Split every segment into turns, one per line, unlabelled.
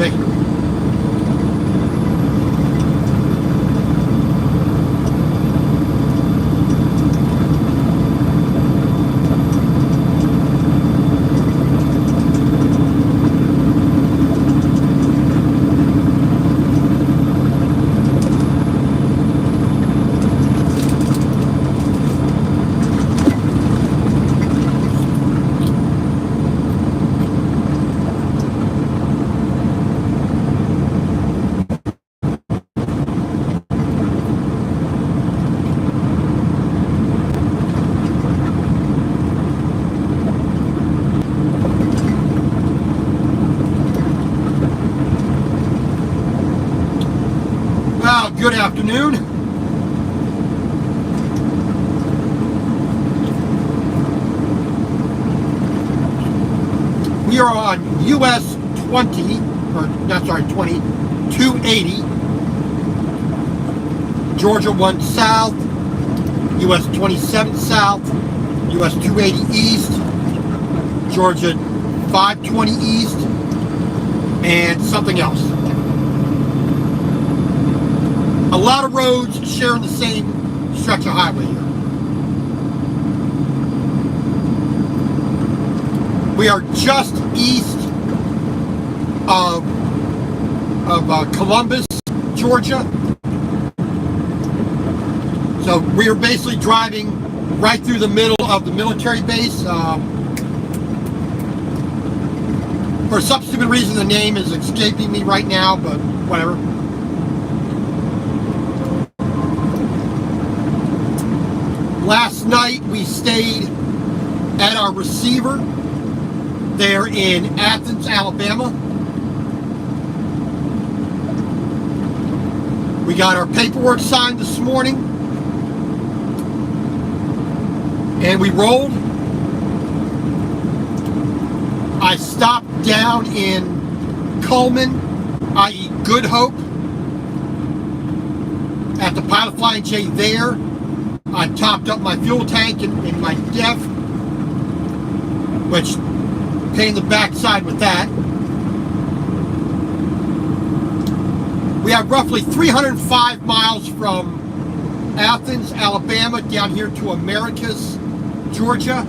me. Good afternoon. We are on US 20, or not sorry, 20, 280, Georgia 1 South, US 27 South, US 280 East, Georgia 520 East, and something else. A lot of roads sharing the same stretch of highway here. We are just east of Columbus, Georgia. So we are basically driving right through the middle of the military base. For some stupid reason, the name is escaping me right now, but whatever. Last night we stayed at our receiver there in Athens, Alabama. We got our paperwork signed this morning and we rolled. I stopped down in Cullman, i.e. Good Hope, at the Pilot Flying J there. I topped up my fuel tank in my DEF, which pain in the backside with that. We have roughly 305 miles from Athens, Alabama, down here to Americus, Georgia.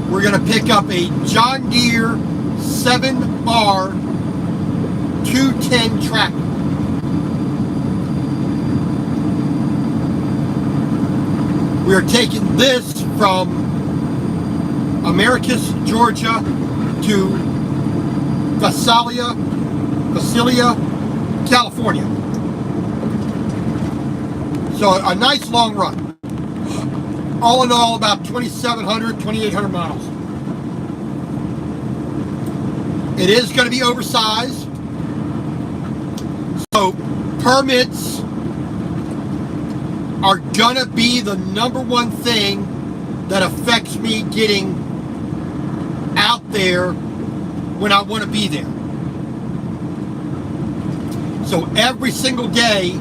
We're going to pick up a John Deere 7R 210 tractor. We are taking this from Americus, Georgia to Visalia, California. So a nice long run. All in all, about 2,700, 2,800 miles. It is going to be oversized. So permits are gonna be the number one thing that affects me getting out there when I want to be there. So every single day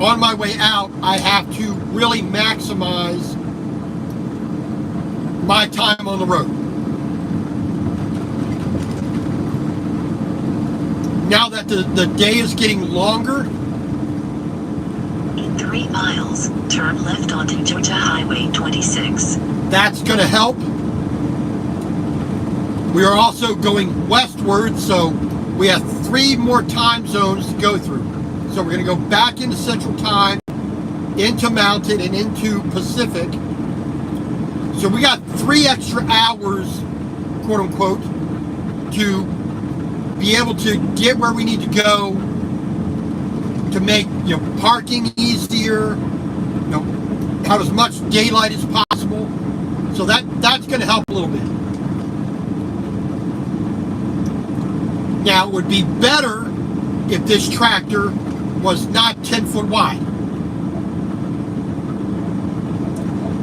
on my way out, I have to really maximize my time on the road. Now that the day is getting longer,
3 miles, turn left onto Georgia Highway 26.
That's going to help. We are also going westward, so we have 3 more time zones to go through. So we're going to go back into Central Time, into Mountain, and into Pacific. So we got 3 extra hours, quote unquote, to be able to get where we need to go, to make parking easier, have as much daylight as possible. So that's going to help a little bit. Now it would be better if this tractor was not 10 foot wide.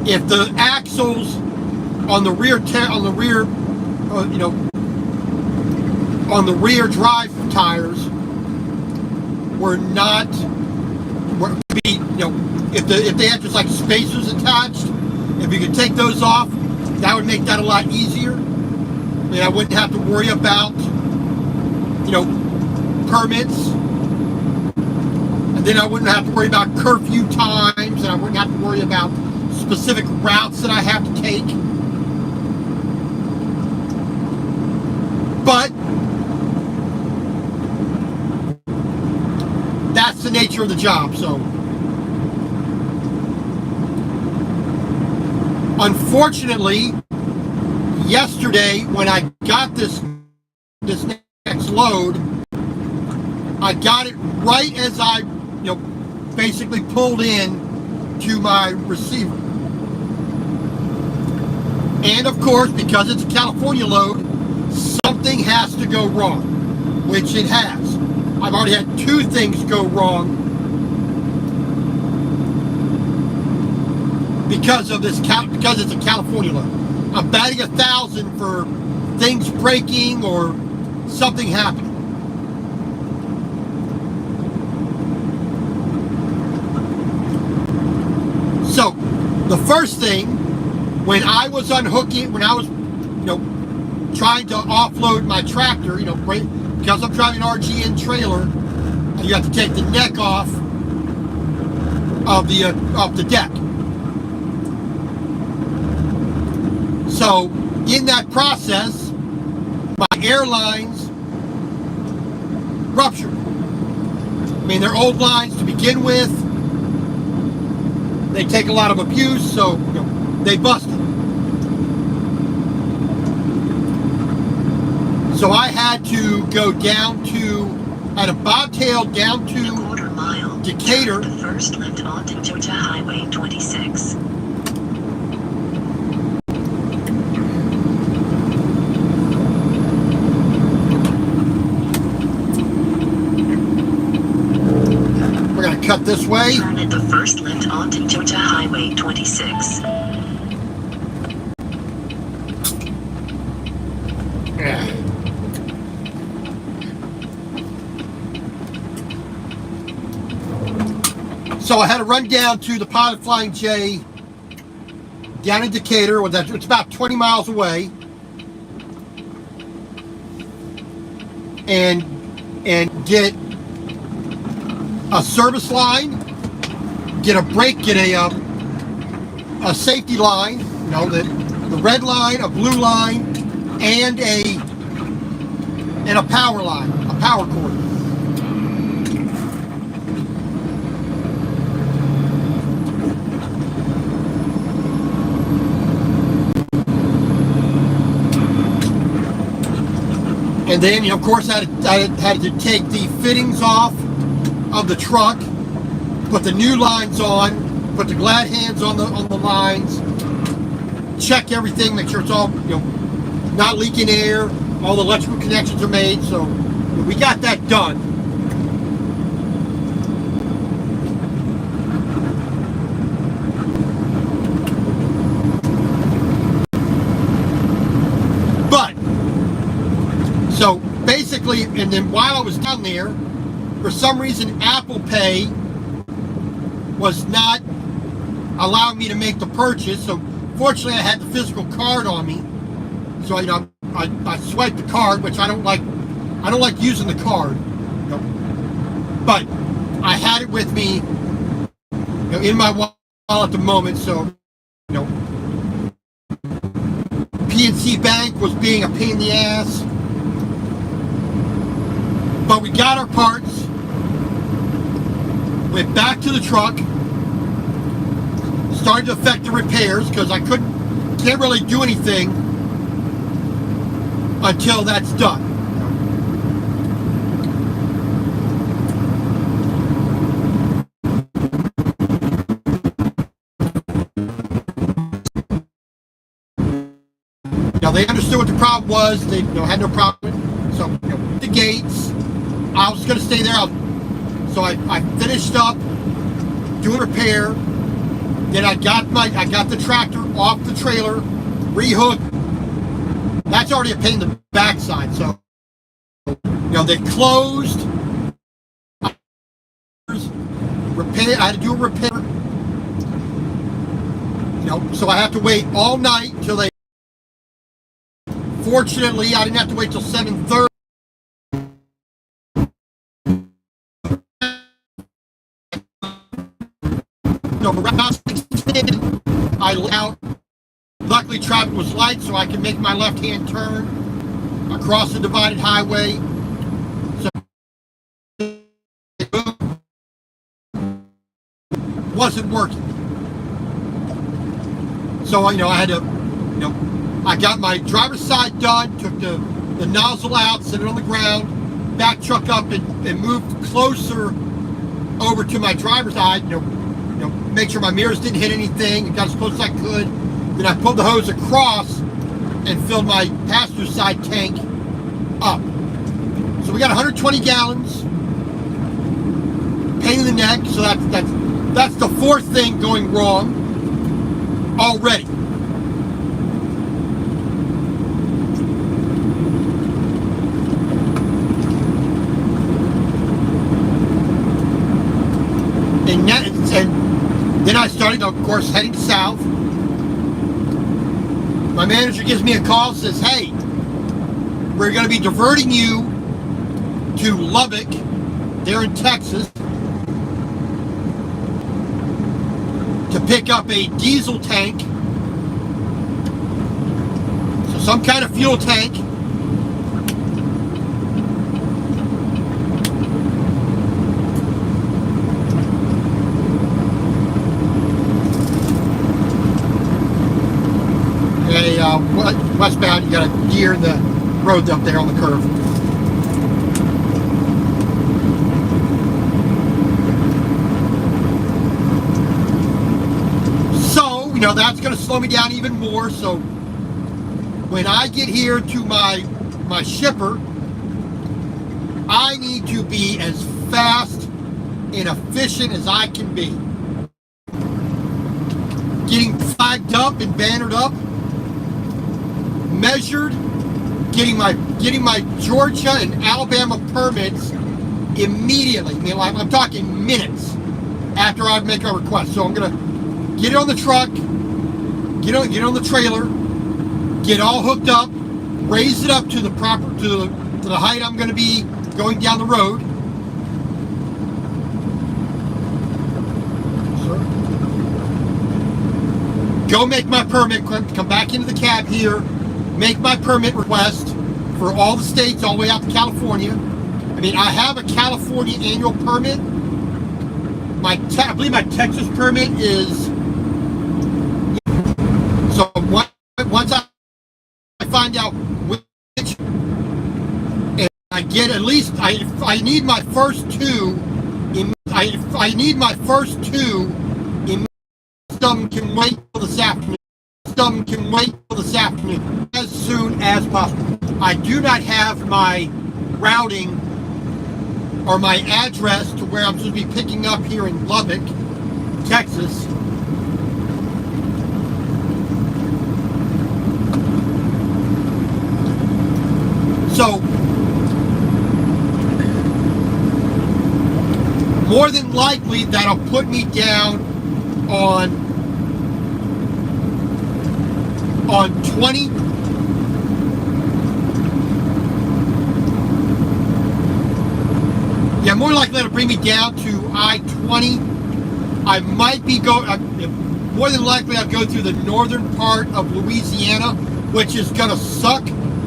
If the axles on the rear drive tires were not, if they had just like spacers attached, if you could take those off, that would make that a lot easier. I mean, I wouldn't have to worry about permits. And then I wouldn't have to worry about curfew times, and I wouldn't have to worry about specific routes that I have to take. But that's the nature of the job. So unfortunately, yesterday when I got this next load, I got it right as I basically pulled in to my receiver. And of course, because it's a California load, something has to go wrong, which it has. I've already had 2 things go wrong because it's a California load. I'm batting 1,000 for things breaking or something happening. So the first thing, when I was unhooking, when I was trying to offload my tractor, because I'm driving an RGN trailer, and you have to take the neck off of the deck. So in that process, my airlines ruptured. I mean, they're old lines to begin with. They take a lot of abuse, so they busted. So I had to go down to, at a bobtail down to
a quarter mile,
Decatur.
The first left onto Georgia Highway 26.
We're going to cut this way.
Turn at the first left onto Georgia Highway 26.
So I had to run down to the Pilot Flying J down in Decatur. It's about 20 miles away, and get a service line, get a brake, get a safety line, the red line, a blue line, and a power line, a power cord. And then, of course, I had to take the fittings off of the truck, put the new lines on, put the glad hands on the lines, check everything, make sure it's all not leaking air, all the electrical connections are made. So we got that done. So basically, and then while I was down there, for some reason Apple Pay was not allowing me to make the purchase. So fortunately I had the physical card on me. So I swiped the card, which I don't like using the card. But I had it with me in my wallet at the moment, so PNC Bank was being a pain in the ass. But we got our parts, went back to the truck, started to effect the repairs because I can't really do anything until that's done. Now they understood what the problem was. They had no problem. So the gates. I was going to stay there. So I finished up doing repair. Then I got the tractor off the trailer, rehooked. That's already a pain in the backside. So they closed. Repair. I had to do a repair. So I have to wait all night till they. Fortunately, I didn't have to wait till 7:30. So around 16, I let out. Luckily, traffic was light, so I could make my left-hand turn across the divided highway. So it wasn't working. So I had to, I got my driver's side done, took the nozzle out, set it on the ground, back truck up, and moved closer over to my driver's side. Make sure my mirrors didn't hit anything. Got as close as I could. Then I pulled the hose across and filled my passenger side tank up. So we got 120 gallons. Pain in the neck. So that's the fourth thing going wrong already. And then I started, of course, heading south. My manager gives me a call, says, hey, we're going to be diverting you to Lubbock, there in Texas, to pick up a diesel tank. So some kind of fuel tank. Westbound, you got a deer in the road up there on the curve. So, that's going to slow me down even more. So, when I get here to my shipper, I need to be as fast and efficient as I can be. Getting flagged up and bannered up, measured, getting my Georgia and Alabama permits immediately. I'm talking minutes after I make a request. So I'm gonna get it on the truck, get on the trailer, get all hooked up, raise it up to the height I'm gonna be going down the road. Go make my permit, come back into the cab here, make my permit request for all the states all the way out to California. I have a California annual permit. I believe my Texas permit is. So once I find out which, and I get at least, I need my first two. I need my first two. Some can wait till this afternoon. Some can wait till this afternoon, as soon as possible. I do not have my routing or my address to where I'm supposed to be picking up here in Lubbock, Texas. So, more than likely, that'll put me down on 20. Yeah, more likely that'll bring me down to I-20. I might be more than likely I'll go through the northern part of Louisiana, which is gonna suck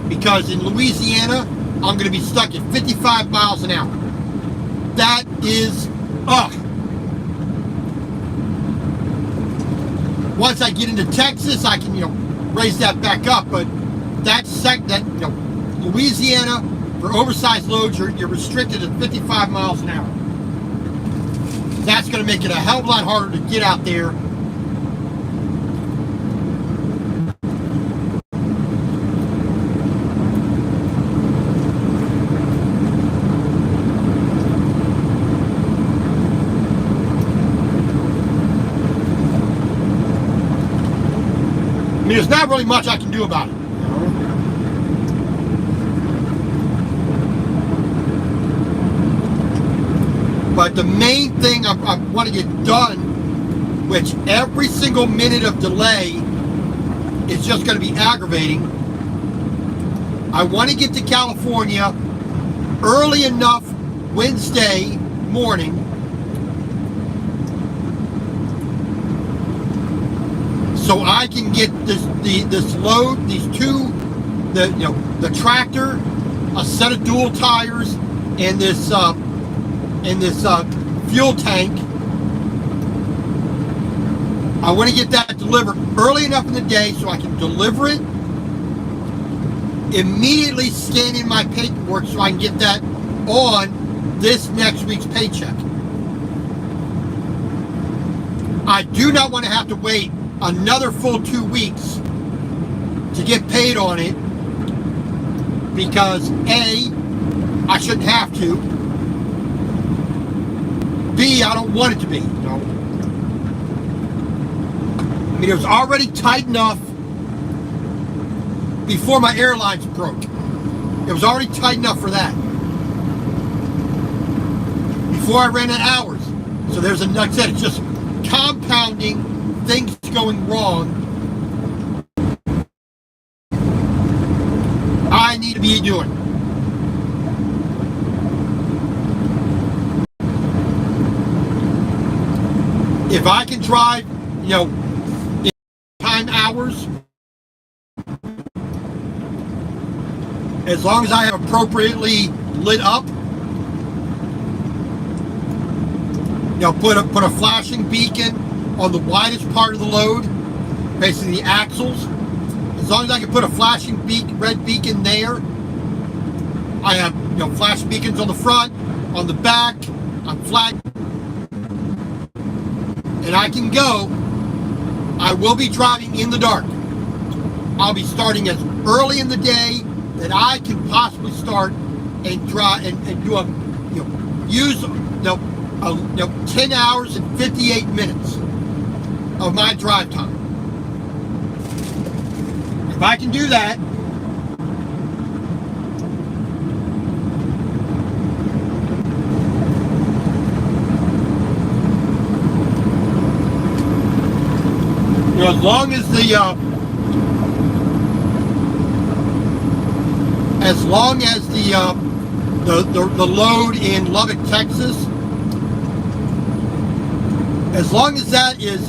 because in Louisiana I'm gonna be stuck at 55 miles an hour. That is once I get into Texas, I can raise that back up, but Louisiana for oversized loads, you're restricted to 55 miles an hour. That's going to make it a hell of a lot harder to get out there. There's not really much I can do about it. But the main thing I want to get done, which every single minute of delay is just going to be aggravating. I want to get to California early enough Wednesday morning so I can get this load, these two, the tractor, a set of dual tires, and this fuel tank. I want to get that delivered early enough in the day so I can deliver it, immediately scan in my paperwork so I can get that on this next week's paycheck. I do not want to have to wait another full 2 weeks to get paid on it, because A, I shouldn't have to, B, I don't want it to be. I mean, it was already tight enough before my airlines broke. It was already tight enough for that. Before I ran out of hours. So there's like I said, it's just compounding things going wrong. I need to be doing. If I can drive, in time hours, as long as I have appropriately lit up, put a flashing beacon on the widest part of the load, basically the axles. As long as I can put a flashing red beacon there, I have flash beacons on the front, on the back, on flag, and I can go. I will be driving in the dark. I'll be starting as early in the day that I can possibly start and drive and do use 10 hours and 58 minutes of my drive time. If I can do that, as long as the load in Lubbock, Texas, as long as that is,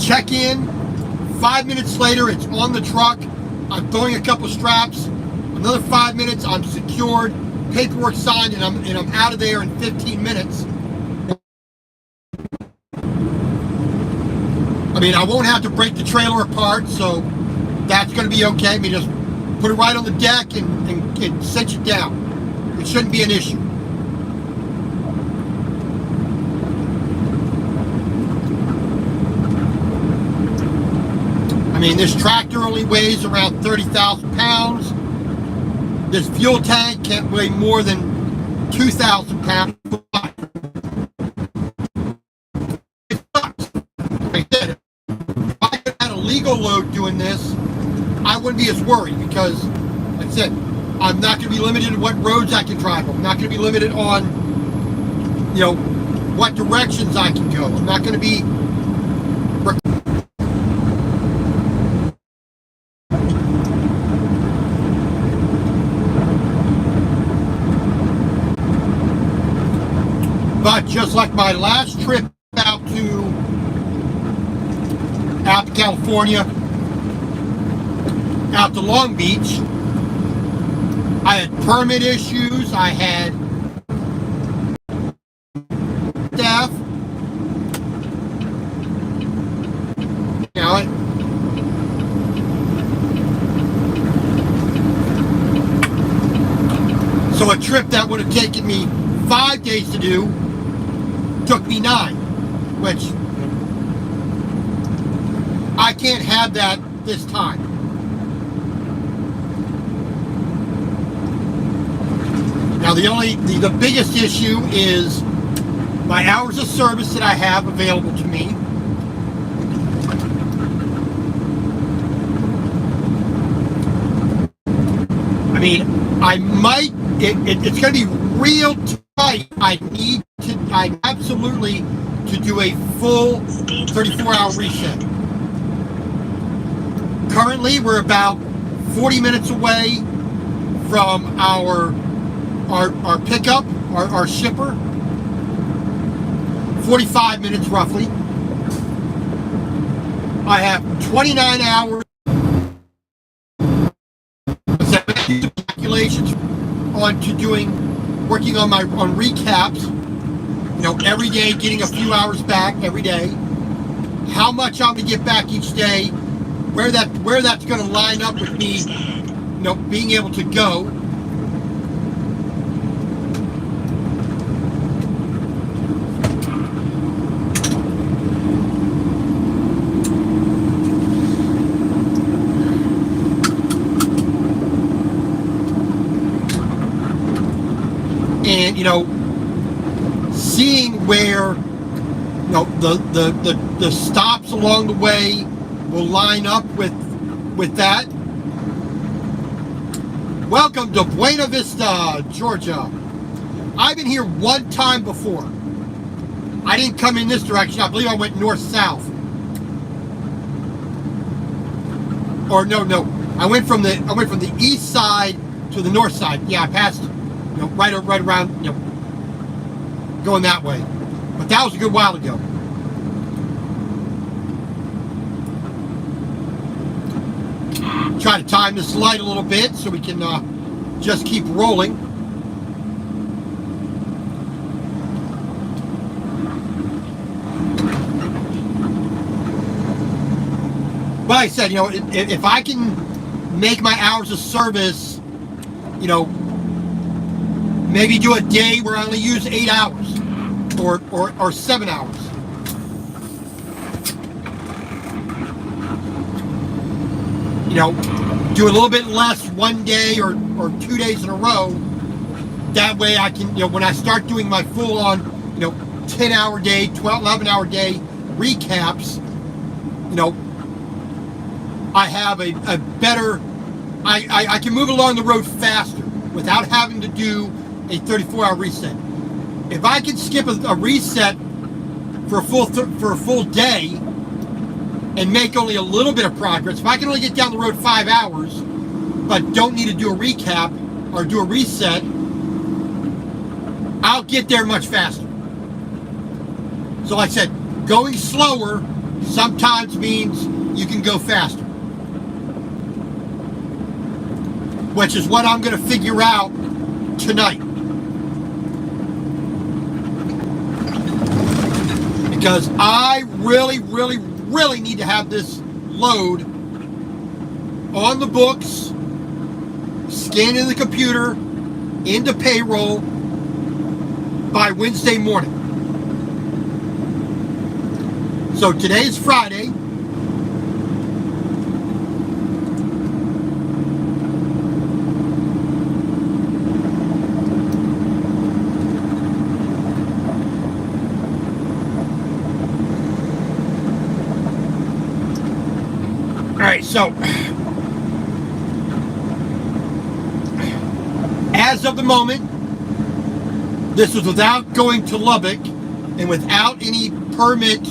check in, 5 minutes later it's on the truck, I'm throwing a couple straps, another 5 minutes, I'm secured, paperwork signed, and I'm out of there in 15 minutes. I mean, I won't have to break the trailer apart, so that's going to be okay. I mean, just put it right on the deck and cinch it down. It shouldn't be an issue. I mean, this tractor only weighs around 30,000 pounds. This fuel tank can't weigh more than 2,000 pounds. It sucks. Like I said, if I had a legal load doing this, I wouldn't be as worried, because, like I said, I'm not going to be limited to what roads I can drive. I'm not going to be limited on, what directions I can go. I'm not going to be. But just like my last trip out to California, out to Long Beach, I had permit issues, I had staff, so a trip that would have taken me 5 days to do took me 9, which I can't have that this time. Now the biggest issue is my hours of service that I have available to me. I mean, it's going to be real tight. I absolutely to do a full 34-hour reset. Currently, we're about 40 minutes away from our pickup, our shipper. 45 minutes roughly. I have 29 hours calculations on to working on recaps. You know, every day getting a few hours back every day. How much I'm gonna get back each day. Where that's gonna line up with me, you know, being able to go. And, you know, seeing where, you know, the stops along the way will line up with that. Welcome to Buena Vista, Georgia. I've been here one time before. I didn't come in this direction. I believe I went north-south. Or no. I went from the east side to the north side. Yeah, I passed, you know, right around, you know, going that way. But that was a good while ago. Try to time this light a little bit so we can just keep rolling. But like I said, you know, if I can make my hours of service, you know, maybe do a day where I only use 8 hours or 7 hours. You know, do a little bit less one day or 2 days in a row. That way I can, you know, when I start doing my full on, you know, 10-hour day, 11-hour day recaps, you know, I have a better, I can move along the road faster without having to do a 34-hour reset. If I can skip a reset for a full day and make only a little bit of progress, if I can only get down the road 5 hours, but don't need to do a recap or do a reset, I'll get there much faster. So like I said, going slower sometimes means you can go faster. Which is what I'm going to figure out tonight. Because I really need to have this load on the books, scanned in the computer, into payroll by Wednesday morning. So today's Friday. Alright, so as of the moment, this was without going to Lubbock and without any permit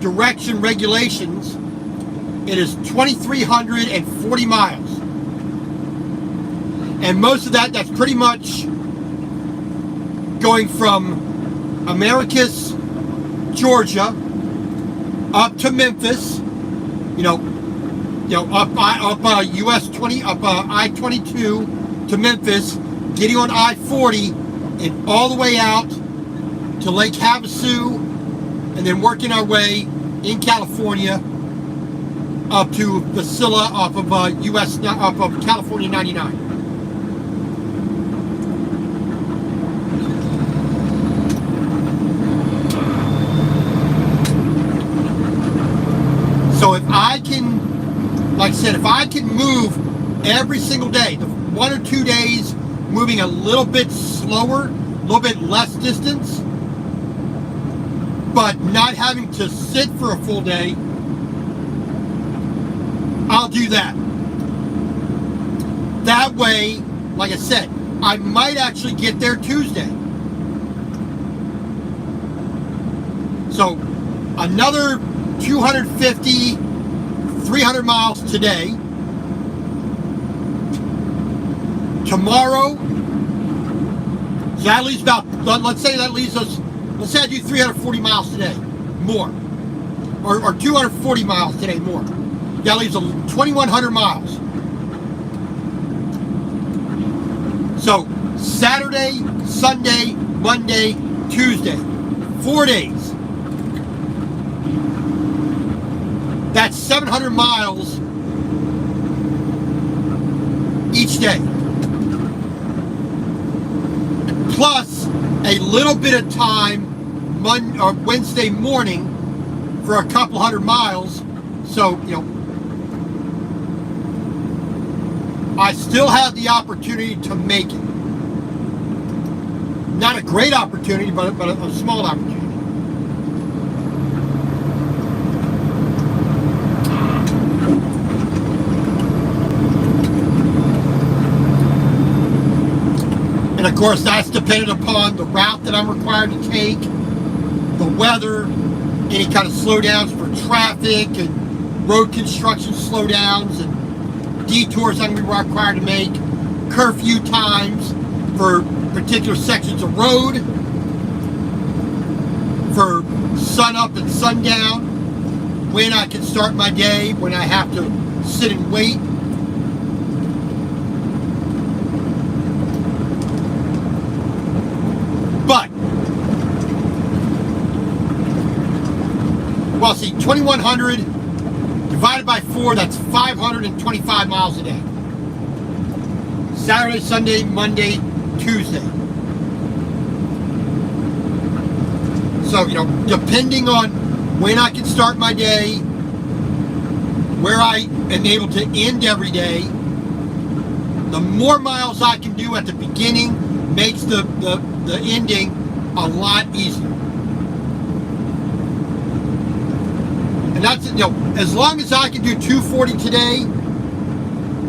direction regulations. It is 2,340 miles. And most of that's pretty much going from Americus, Georgia, up to Memphis. You know, up US 20, up I-22 to Memphis, getting on I-40, and all the way out to Lake Havasu, and then working our way in California up to Vasilla off of off of California 99. So if I can, like I said, if I can move every single day, the 1 or 2 days moving a little bit slower, a little bit less distance, but not having to sit for a full day, I'll do that. That way, like I said, I might actually get there Tuesday. So another 250, 300 miles today. Tomorrow, so that leaves about, let's say I do 340 miles today, more. or 240 miles today more. That leaves 2,100 miles. So Saturday, Sunday, Monday, Tuesday, 4 days. That's 700 miles each day. Plus a little bit of time Monday or Wednesday morning for a couple hundred miles. So, I still have the opportunity to make it. Not a great opportunity, but a small opportunity. And of course, that's dependent upon the route that I'm required to take, the weather, any kind of slowdowns for traffic and road construction slowdowns and detours I'm going to be required to make, curfew times for particular sections of road, for sun up and sundown, when I can start my day, when I have to sit and wait. But, well, see, 2,100 divided by 4, that's 525 miles a day. Saturday, Sunday, Monday, Tuesday. So, depending on when I can start my day, where I am able to end every day, the more miles I can do at the beginning makes the ending a lot easier. And that's, as long as I can do 240 today,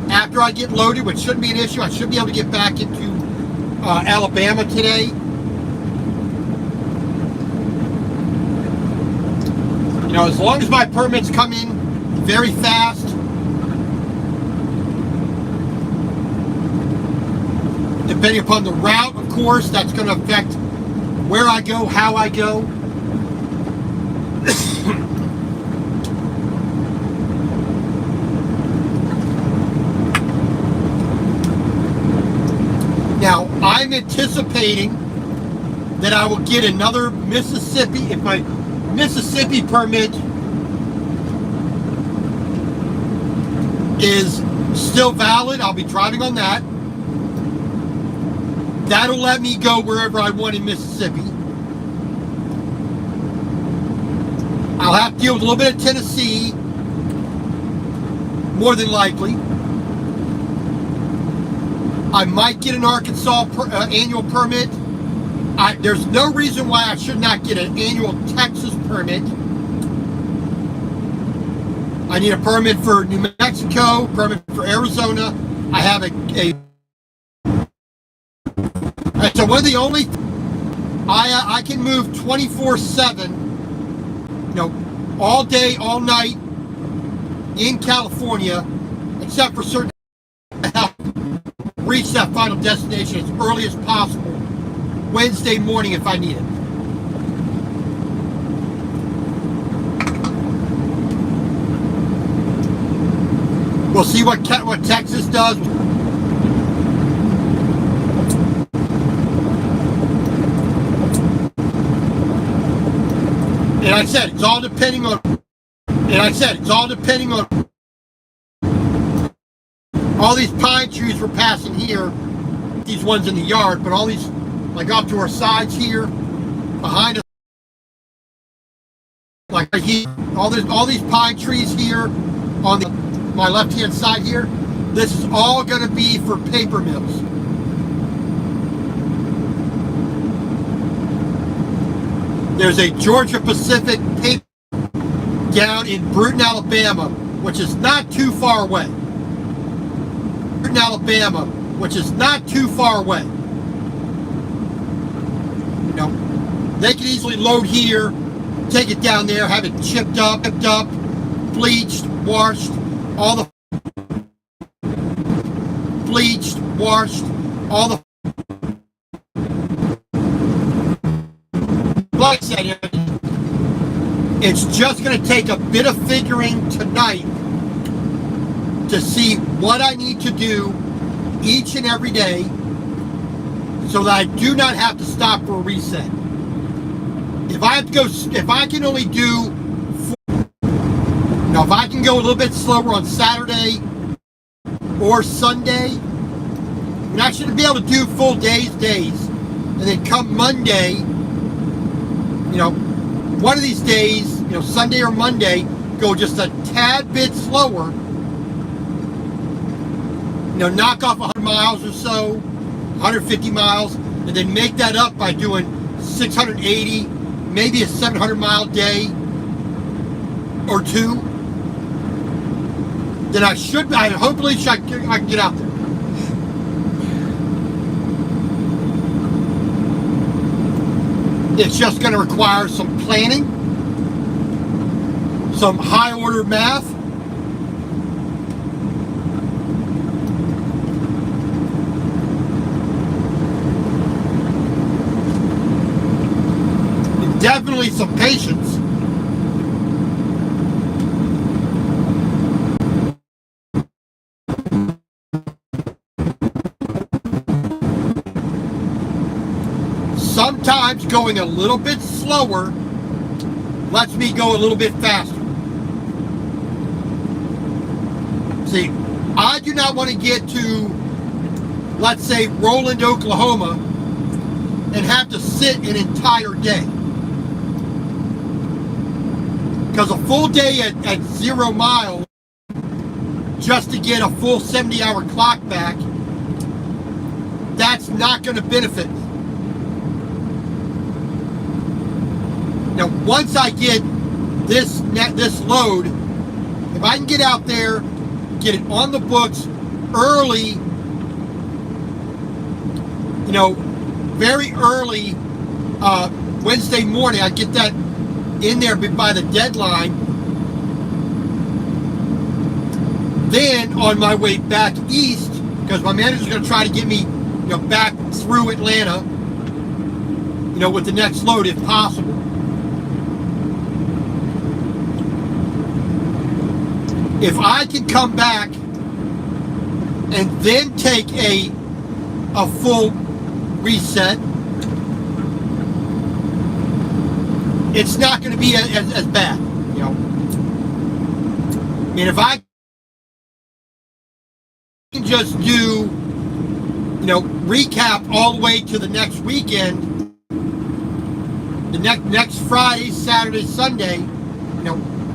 after I get loaded, which shouldn't be an issue, I should be able to get back into Alabama today. As long as my permits come in very fast, depending upon the route, of course, that's going to affect where I go, how I go. Now, I'm anticipating that I will get another Mississippi, if my Mississippi permit is still valid, I'll be driving on that. That'll let me go wherever I want in Mississippi. I'll have to deal with a little bit of Tennessee, more than likely. I might get an Arkansas annual permit. There's no reason why I should not get an annual Texas permit. I need a permit for New Mexico, permit for Arizona. I have so one of the only I can move 24/7, all day, all night in California, except for certain help reach that final destination as early as possible Wednesday morning if I need it. We'll see what Texas does. And I said it's all depending on. All these pine trees we're passing here, these ones in the yard, but all these, like off to our sides here, behind us, like right here, all these pine trees here on my left-hand side here, this is all going to be for paper mills. There's a Georgia Pacific paper down in Brewton, Alabama, which is not too far away. Brewton, Alabama, which is not too far away. They can easily load here, take it down there, have it chipped up, bleached, washed, all the like I said, It's just going to take a bit of figuring tonight to see what I need to do each and every day so that I do not have to stop for a reset. If I have to go, if I can only do, if I can go a little bit slower on Saturday or Sunday, and I should be able to do full days, and then come Monday, one of these days, Sunday or Monday, go just a tad bit slower, knock off 100 miles or so, 150 miles, and then make that up by doing 680, maybe a 700-mile day or two. Then hopefully I can get out there. It's just going to require some planning, some high-order math, and definitely some patience. Sometimes going a little bit slower lets me go a little bit faster. See, I do not want to get to, let's say, Roland, Oklahoma, and have to sit an entire day. Because a full day at 0 miles, just to get a full 70-hour clock back, that's not going to benefit me. Now, once I get this load, if I can get out there, get it on the books early, very early Wednesday morning, I get that in there by the deadline. Then on my way back east, because my manager's going to try to get me, back through Atlanta, with the next load if possible. If I can come back and then take a full reset, it's not going to be as bad, if I can just do, recap all the way to the next weekend, the next Friday, Saturday, Sunday,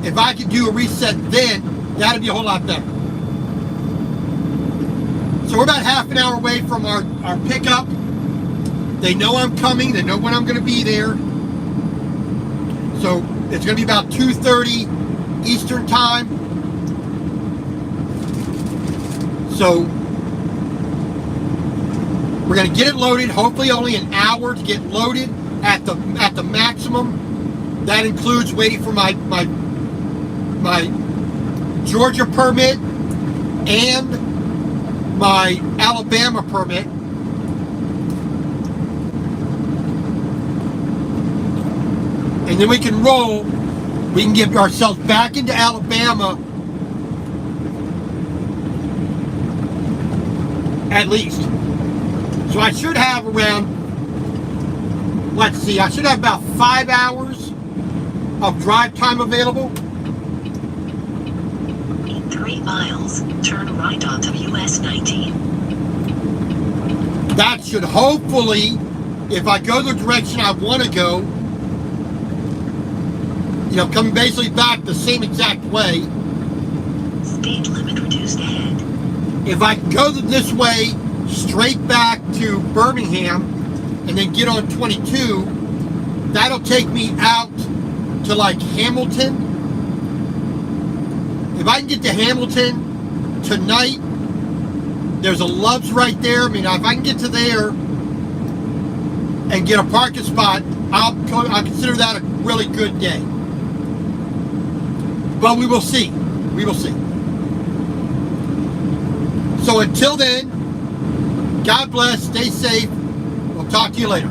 if I could do a reset then, that'd be a whole lot better. So we're about half an hour away from our pickup. They know I'm coming. They know when I'm going to be there. So it's going to be about 2:30 Eastern time. So we're going to get it loaded. Hopefully only an hour to get loaded at the maximum. That includes waiting for my Georgia permit and my Alabama permit. And then we can roll. We can get ourselves back into Alabama at least. So I should have around, I should have about 5 hours of drive time available.
3 miles, turn right onto US 19.
That should hopefully, if I go the direction I want to go, coming basically back the same exact way.
Speed limit reduced ahead.
If I can go this way, straight back to Birmingham, and then get on 22, that'll take me out to like Hamilton. If I can get to Hamilton tonight, there's a Love's right there. If I can get to there and get a parking spot, I'll consider that a really good day. But we will see. We will see. So until then, God bless, stay safe. We'll talk to you later.